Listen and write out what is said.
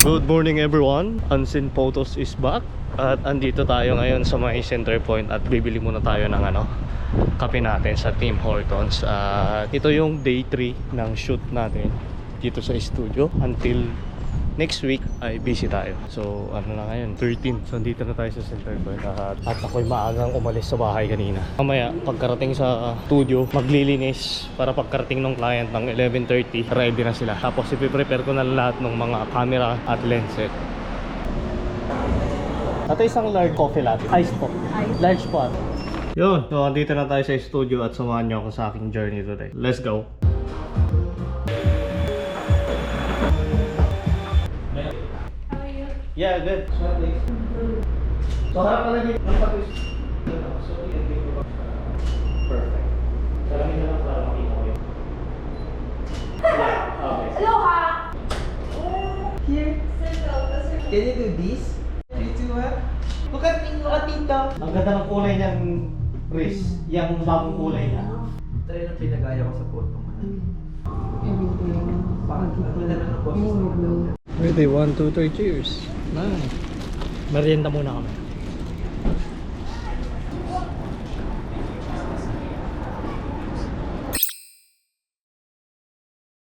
Good morning everyone, Unseen Photos is back. At andito tayo ngayon sa may center point at bibili muna tayo ng kape natin sa Tim Hortons. Ito yung day 3 ng shoot natin dito sa studio. Until next week ay busy tayo. So na ngayon, 13. So andito na tayo sa center point at ako'y maagang umalis sa bahay kanina. Mamaya pagkarating sa studio, maglilinis para pagkarating ng client ng 11:30, ready na sila. Tapos ipiprepare ko na lahat ng mga camera at lenses. Ito isang large coffee latte. Ice po. Large po. Yun. So andito na tayo sa studio at samahan nyo ako sa aking journey today. Let's go. Yeah, good. So harap ka na dito ng pag-is. Perfect. Salamin na lang para makita ko yun. Yeah, okay. Aloha! Here. Circle. Can you do this? 3, 2, 1. Look at me, look at Tito. Ang ganda ng kulay niyan, Chris. Yung bagong kulay niya. Try na pinagaya ko sa photo mo. Everything. Bakit na ng boses ng mga Ready, 1, 2, 3, cheers. Nice. Merienda muna kami.